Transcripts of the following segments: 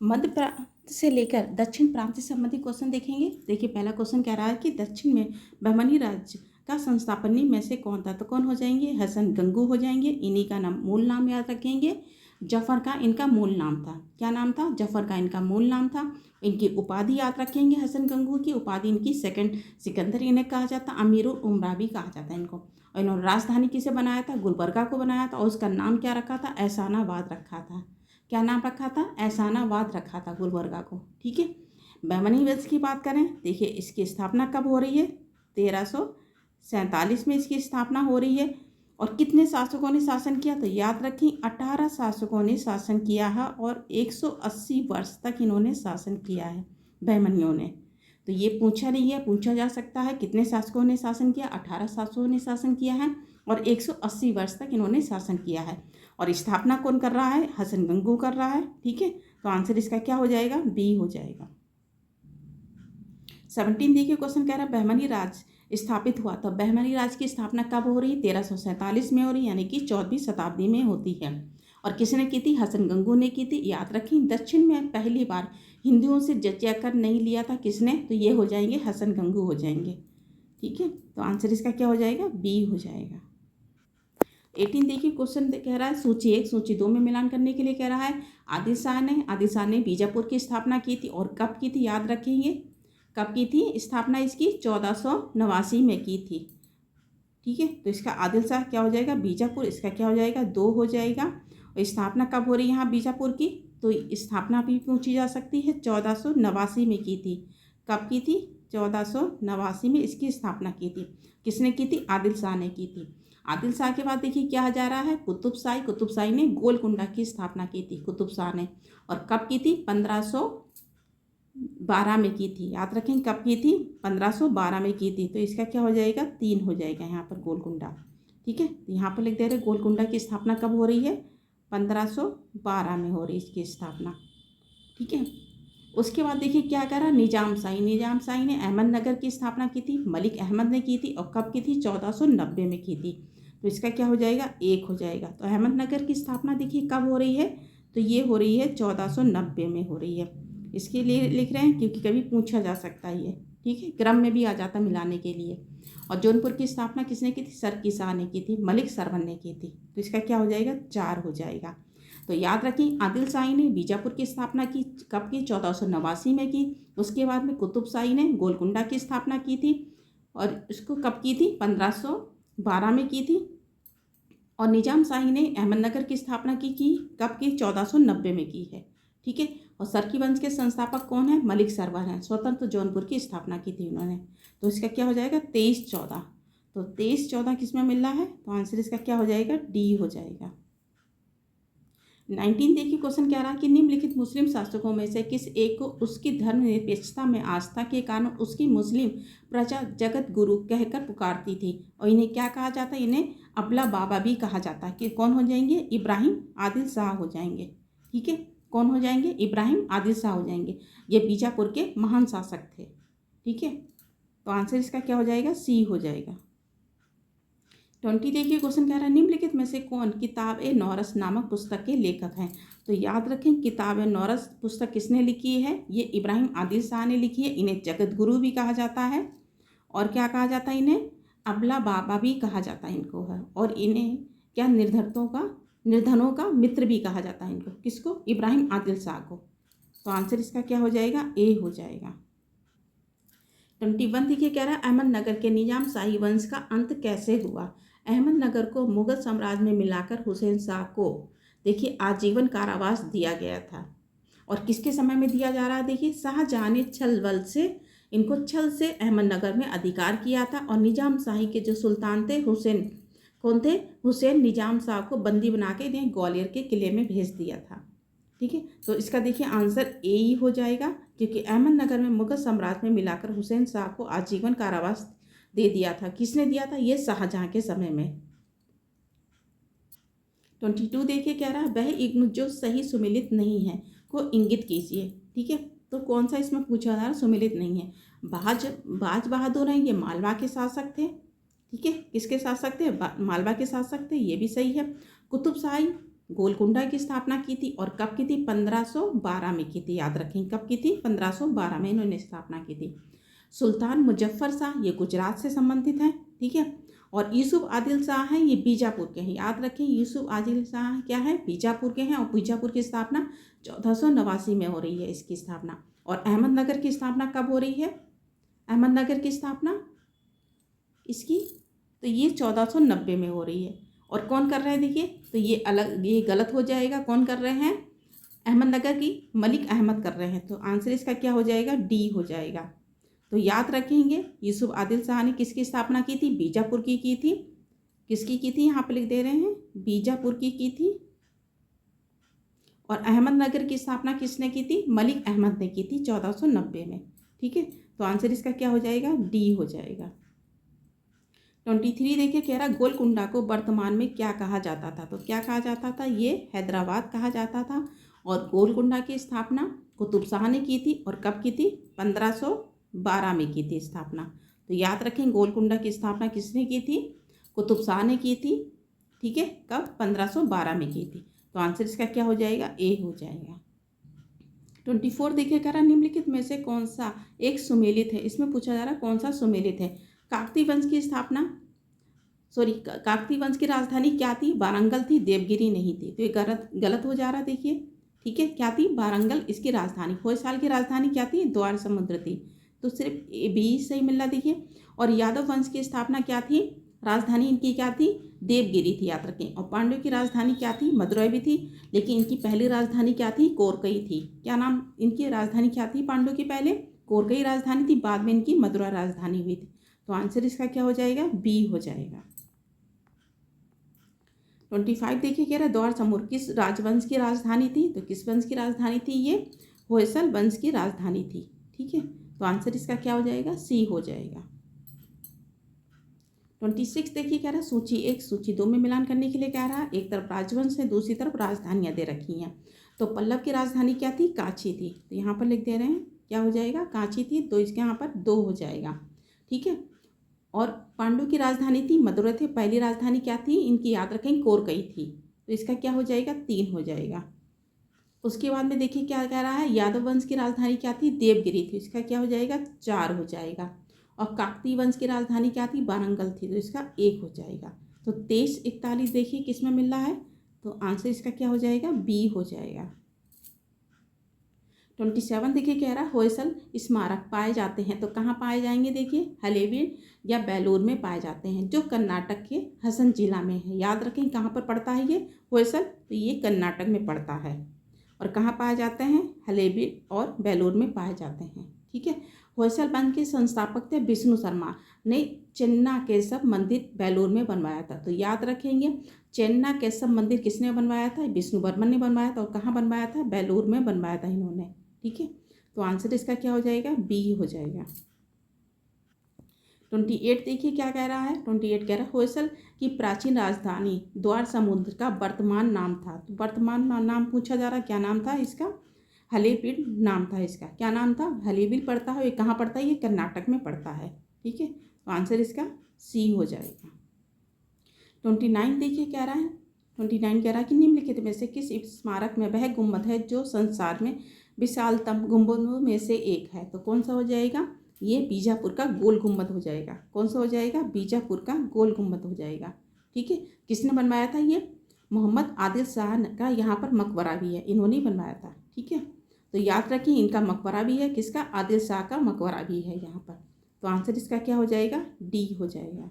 मध्य प्रांत से लेकर दक्षिण प्रांत से संबंधित क्वेश्चन देखेंगे। देखिए पहला क्वेश्चन कह रहा है कि दक्षिण में बहमनी राज्य का संस्थापनी में से कौन था, तो कौन हो जाएंगे, हसन गंगू हो जाएंगे। इन्हीं का नाम मूल नाम याद रखेंगे, जफर का इनका मूल नाम था। क्या नाम था, जफर का इनका मूल नाम था। इनकी उपाधि याद रखेंगे, हसन गंगू की उपाधि इनकी सेकंड सिकंदर इन्हें कहा जाता, अमीरुल उमरा भी कहा जाता है इनको। और इन्होंने राजधानी किसे बनाया था, गुलबर्गा को बनाया था, और उसका नाम क्या रखा था, एहसानाबाद रखा था। क्या नाम रखा था, एहसानाबाद रखा था गुलबर्गा को। ठीक है, बहमनी वंश की बात करें, देखिए इसकी स्थापना कब हो रही है, 1347 में इसकी स्थापना हो रही है। और कितने शासकों ने शासन किया, तो याद रखें 18 शासकों ने शासन किया है और 180 वर्ष तक इन्होंने शासन किया है बहमनियों ने। तो ये पूछा नहीं है, पूछा जा सकता है कितने शासकों ने शासन किया, 18 शासकों ने शासन किया है और 180 वर्ष तक इन्होंने शासन किया है। और स्थापना कौन कर रहा है, हसन गंगू कर रहा है। ठीक है, तो आंसर इसका क्या हो जाएगा, बी हो जाएगा। 17 देखिए क्वेश्चन कह रहा है बहमनी राज स्थापित हुआ, तो बहमनी राज की स्थापना कब हो रही है, 1347 में हो रही है, यानी कि 14वीं शताब्दी में होती है। और किसने की थी, हसन गंगू ने की थी। याद रखें दक्षिण में पहली बार हिंदुओं से जजिया कर नहीं लिया था किसने, तो ये हो जाएंगे हसन गंगू हो जाएंगे। ठीक है, तो आंसर इसका क्या हो जाएगा, बी हो जाएगा। 18 देखिए क्वेश्चन कह रहा है सूची 1 सूची 2 में मिलान करने के लिए कह रहा है। आदिल शाह ने बीजापुर की स्थापना की थी, और कब की थी, याद रखेंगे कब की थी स्थापना इसकी, 1489 में की थी। ठीक है, तो इसका आदिल शाह क्या हो जाएगा, बीजापुर, इसका क्या हो जाएगा, 2 हो जाएगा। और स्थापना कब हो रही है यहाँ बीजापुर की, तो स्थापना भी पूछी जा सकती है, 1489 में की थी। कब की थी, 1489 में इसकी स्थापना की थी। किसने की थी, आदिल शाह ने की थी। आदिल शाह के बाद देखिए क्या जा रहा है, कुतुब शाही ने गोलकुंडा की स्थापना की थी, कुतुब शाह ने। और कब की थी, 1512 में की थी। याद रखें कब की थी, 1512 में की थी। तो इसका क्या हो जाएगा, 3 हो जाएगा यहाँ पर गोलकुंडा। ठीक है, तो यहाँ पर लिख दे रहे गोलकुंडा की स्थापना कब हो रही है, 1512 में हो रही है इसकी स्थापना। ठीक है, उसके बाद देखिए क्या करा, निजाम शाही ने अहमदनगर की स्थापना की थी, मलिक अहमद ने की थी। और कब की थी, 1490 में की थी। तो इसका क्या हो जाएगा, 1 हो जाएगा। तो अहमदनगर की स्थापना देखिए कब हो रही है, तो ये हो रही है 1490 में हो रही है। इसके लिए लिख रहे हैं क्योंकि कभी पूछा जा सकता है ये। ठीक है, क्रम में भी आ जाता मिलाने के लिए। और जौनपुर की स्थापना किसने की थी, सरकी शाह ने की थी, मलिक सरवन ने की थी। तो इसका क्या हो जाएगा, 4 हो जाएगा। तो याद रखें आदिल शाही ने बीजापुर की स्थापना की, कब की, 1489 में की। उसके बाद में कुतुब शाही ने गोलकुंडा की स्थापना की थी, और इसको कब की थी, 1512 में की थी। और निजाम शाही ने अहमदनगर की स्थापना की कब की, 1490 में की है। ठीक है, और सरकी वंश के संस्थापक कौन है, मलिक सरवर हैं। स्वतंत्र जौनपुर की स्थापना की थी उन्होंने। तो इसका क्या हो जाएगा, 2314। तो 2314 किस में मिल रहा है, तो आंसर इसका क्या हो जाएगा, डी हो जाएगा। 19 देखिए क्वेश्चन क्या रहा कि निम्नलिखित मुस्लिम शासकों में से किस एक को उसकी धर्मनिरपेक्षता में आस्था के कारण उसकी मुस्लिम प्रजा जगत गुरु कहकर पुकारती थी। और इन्हें क्या कहा जाता है, इन्हें अबला बाबा भी कहा जाता है। कि कौन हो जाएंगे, इब्राहिम आदिल शाह हो जाएंगे। ठीक है, कौन हो जाएंगे, इब्राहिम आदिल शाह हो जाएंगे। ये बीजापुर के महान शासक थे। ठीक है, तो आंसर इसका क्या हो जाएगा, सी हो जाएगा। 20 देखिए क्वेश्चन कह रहा है निम्नलिखित में से कौन किताब ए नौरस नामक पुस्तक के लेखक हैं। तो याद रखें किताब ए नौरस पुस्तक किसने लिखी है, ये इब्राहिम आदिल शाह ने लिखी है। इन्हें जगत गुरु भी कहा जाता है, और क्या कहा जाता है, इन्हें अबला बाबा भी कहा जाता है इनको है। और इन्हें क्या निर्धनों का मित्र भी कहा जाता है इनको, किसको, इब्राहिम आदिल शाह को। तो आंसर इसका क्या हो जाएगा, ए हो जाएगा। 21 देखिए कह रहा है अहमदनगर के निजाम शाही वंश का अंत कैसे हुआ। अहमदनगर को मुगल साम्राज्य में मिलाकर हुसैन शाह को देखिए आजीवन कारावास दिया गया था। और किसके समय में दिया जा रहा है, देखिए शाहजहां ने छल से अहमदनगर में अधिकार किया था। और निजाम शाही के जो सुल्तान थे हुसैन, कौन थे, हुसैन, निजाम शाह को बंदी बना के इन्हें ग्वालियर के किले में भेज दिया था। ठीक है, तो इसका देखिए आंसर ए ही हो जाएगा, क्योंकि अहमदनगर में मुगल साम्राज्य में मिलाकर हुसैन शाह को आजीवन कारावास दे दिया था। किसने दिया था, ये शाहजहां के समय में। 22 देखिए क्या रहा, वह इग्न जो सही सुमिलित नहीं है को इंगित कीजिए। ठीक है, तो कौन सा इसमें पूछा जा रहा, सुमिलित नहीं है। बाज बहादुर हैं, ये मालवा के शासक थे। ठीक है, किसके शासक थे, मालवा के शासक थे, ये भी सही है। कुतुब शाही गोलकुंडा की स्थापना की थी और कब की थी? 1512 में की थी। याद रखें कब की थी? 1512 में इन्होंने स्थापना की थी। सुल्तान मुजफ्फर शाह ये गुजरात से संबंधित हैं, ठीक है। और यूसुफ आदिल शाह हैं, ये बीजापुर के हैं। याद रखें यूसुफ आदिल शाह क्या है? बीजापुर के हैं। और बीजापुर की स्थापना 1489 में हो रही है इसकी स्थापना। और अहमदनगर की स्थापना कब हो रही है? अहमदनगर की स्थापना इसकी तो ये 1490 में हो रही है। और कौन कर रहे हैं देखिए, तो ये अलग, ये गलत हो जाएगा। कौन कर रहे हैं? अहमदनगर की मलिक अहमद कर रहे हैं। तो आंसर इसका क्या हो जाएगा? डी हो जाएगा। तो याद रखेंगे यूसुफ आदिल शाह ने किसकी स्थापना की थी? बीजापुर की थी। किसकी की थी? यहाँ पर लिख दे रहे हैं, बीजापुर की थी। और अहमदनगर की स्थापना किसने की थी? मलिक अहमद ने की थी 1490 में, ठीक है। तो आंसर इसका क्या हो जाएगा? डी हो जाएगा। 23 देखिए, कह रहा गोलकुंडा को वर्तमान में क्या कहा जाता था? तो क्या कहा जाता था? ये हैदराबाद कहा जाता था। और गोलकुंडा की स्थापना कुतुब शाह ने की थी। और कब की थी? 1512 में की थी स्थापना। तो याद रखें गोलकुंडा की स्थापना किसने की थी? कुतुब शाह ने की थी, ठीक है। कब? 1512 में की थी। तो आंसर इसका क्या हो जाएगा? ए हो जाएगा। 24 देखिए, कह रहा निम्नलिखित में से कौन सा एक सुमेलित है? इसमें पूछा जा रहा है कौन सा सुमेलित है। काकतीय वंश की स्थापना, काकतीय वंश की राजधानी क्या थी? वारंगल थी, देवगिरी नहीं थी। तो ये गलत हो जा रहा, देखिए, ठीक है। क्या थी? वारंगल इसकी राजधानी। होयसाल की राजधानी क्या थी? द्वार समुद्र थी। तो सिर्फ बी सही मिल रहा, देखिए। और यादव वंश की स्थापना क्या थी? राजधानी इनकी क्या थी? देवगिरी थी, याद रखें। और पांड्यों की राजधानी क्या थी? मदुरै भी थी, लेकिन इनकी पहली राजधानी क्या थी? कोरकई थी। क्या नाम इनकी राजधानी क्या थी? पांड्यों की पहले कोरकई राजधानी थी, बाद में इनकी मदुरै राजधानी हुई थी। तो आंसर इसका क्या हो जाएगा? बी हो जाएगा। 25 देखिए, कह रहा है द्वार समूह किस राजवंश की राजधानी थी? तो किस वंश की राजधानी थी? ये होयसल वंश की राजधानी थी, ठीक है। तो आंसर इसका क्या हो जाएगा? सी हो जाएगा। 26 देखिए, कह रहा है सूची 1 सूची 2 में मिलान करने के लिए कह रहा है। एक तरफ राजवंश है, दूसरी तरफ राजधानियाँ दे रखी हैं। तो पल्लव की राजधानी क्या थी? कांची थी। तो यहाँ पर लिख दे रहे हैं, क्या हो जाएगा? कांची थी। तो इसके यहाँ पर 2 हो जाएगा, ठीक है। और पांडु की राजधानी थी मदुरै थी। पहली राजधानी क्या थी इनकी? याद रखें कोरकई थी। तो इसका क्या हो जाएगा? 3 हो जाएगा। उसके बाद में देखिए क्या कह रहा है, यादव वंश की राजधानी क्या थी? देवगिरी थी। इसका क्या हो जाएगा? 4 हो जाएगा। और काकतीय वंश की राजधानी क्या थी? वारंगल थी। तो इसका 1 हो जाएगा। तो 23 41 देखिए किस में मिल रहा है? तो आंसर इसका क्या हो जाएगा? बी हो जाएगा। 27 देखिए, कह रहा है होयसल स्मारक पाए जाते हैं। तो कहाँ पाए जाएंगे? देखिए हलेबीड या बेलूर में पाए जाते हैं, जो कर्नाटक के हसन जिला में है। याद रखें कहाँ पर पड़ता है ये होयसल? तो ये कर्नाटक में पड़ता है। और कहाँ पाए जाते हैं? हलेबीड और बेलूर में पाए जाते हैं, ठीक है। होयसल वंश के संस्थापक थे विष्णु शर्मा ने चेन्ना केशव मंदिर बेलूर में बनवाया था। तो याद रखेंगे चेन्ना केशव मंदिर किसने बनवाया था? विष्णु वर्मन ने बनवाया था। और कहाँ बनवाया था? बेलूर में बनवाया था इन्होंने, ठीक है। तो आंसर इसका क्या हो जाएगा? बी हो जाएगा। 28 देखिए क्या कह रहा है। 28 कह रहा है होयसल की प्राचीन राजधानी द्वार समुद्र का वर्तमान नाम था। तो वर्तमान नाम पूछा जा रहा है, क्या नाम था इसका? हलेबीड नाम था इसका। क्या नाम था? हलेबीड पड़ता है। ये कहाँ पड़ता है? ये कर्नाटक में पड़ता है, ठीक है। तो आंसर इसका सी हो जाएगा। 29 देखिए क्या रहा है। 29 कह रहा है कि निम्नलिखित में से किस स्मारक में वह गुम्बद है जो संसार में विशालतम गुम्बदों में से एक है? तो कौन सा हो जाएगा? ये बीजापुर का गोल गुम्बद हो जाएगा। कौन सा हो जाएगा? बीजापुर का गोल गुम्बद हो जाएगा, ठीक है। किसने बनवाया था? ये मोहम्मद आदिल शाह का यहाँ पर मकबरा भी है, इन्होंने बनवाया था, ठीक है। तो याद रखिए इनका मकबरा भी है। किसका? आदिल शाह का मकबरा भी है यहाँ पर। तो आंसर इसका क्या हो जाएगा? डी हो जाएगा।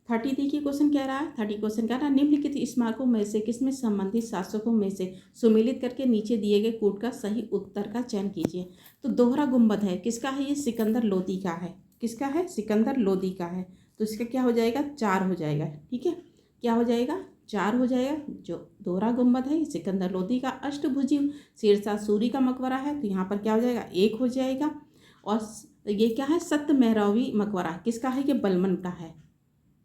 30 देखिए क्वेश्चन कह रहा है। 30 क्वेश्चन कह रहा है निम्नलिखित स्मारकों में से किसमें संबंधित शासकों में से सुमेलित करके नीचे दिए गए कोड का सही उत्तर का चयन कीजिए। तो दोहरा गुंबद है, किसका है? ये सिकंदर लोदी का है। किसका है? सिकंदर लोदी का है। तो इसका क्या हो जाएगा? 4 हो जाएगा, ठीक है। क्या हो जाएगा? 4 हो जाएगा। जो दोहरा गुंबद है ये सिकंदर लोदी का अष्टभुजी शेरशाह सूरी का मकबरा है। तो यहाँ पर क्या हो जाएगा? 1 हो जाएगा। और ये क्या है? सत्य मेहरावी मकबरा किसका है? ये बलबन का है,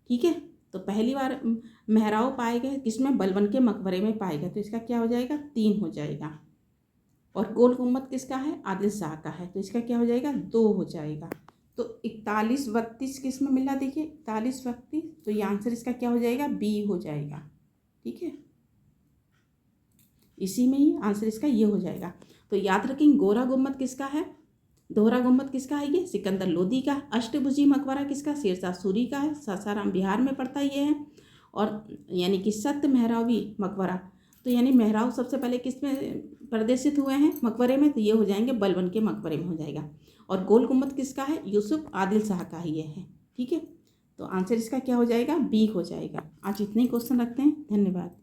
ठीक है। तो पहली बार मेहराव पाए गए किसमें? बलबन के मकबरे में पाए गए। तो इसका क्या हो जाएगा? 3 हो जाएगा। और गोल गुम्बद किसका है? आदिल शाह का है। तो इसका क्या हो जाएगा? 2 हो जाएगा। तो 41 32 किस में मिला? देखिए 41 32। तो ये आंसर इसका क्या हो जाएगा? बी हो जाएगा। ठीक है, इसी में ही आंसर इसका ये हो जाएगा। तो याद रखें, गोरा गुम्बद किसका है, दोहरा गुम्बद किसका है, ये सिकंदर लोदी का। अष्टभुजी मकबरा किसका, शेरशाह सूरी का है, सासाराम बिहार में पड़ता ये है। और यानी कि सत्य मेहरावी मकबरा, तो यानी मेहराव सबसे पहले किस में प्रदर्शित हुए हैं, मकबरे में, तो ये हो जाएंगे बलबन के मकबरे में हो जाएगा। और गोल गुम्बद किसका है, यूसुफ आदिल शाह का ही ये है। ठीक है, तो आंसर इसका क्या हो जाएगा, बी हो जाएगा। आज इतने ही क्वेश्चन रखते हैं। धन्यवाद।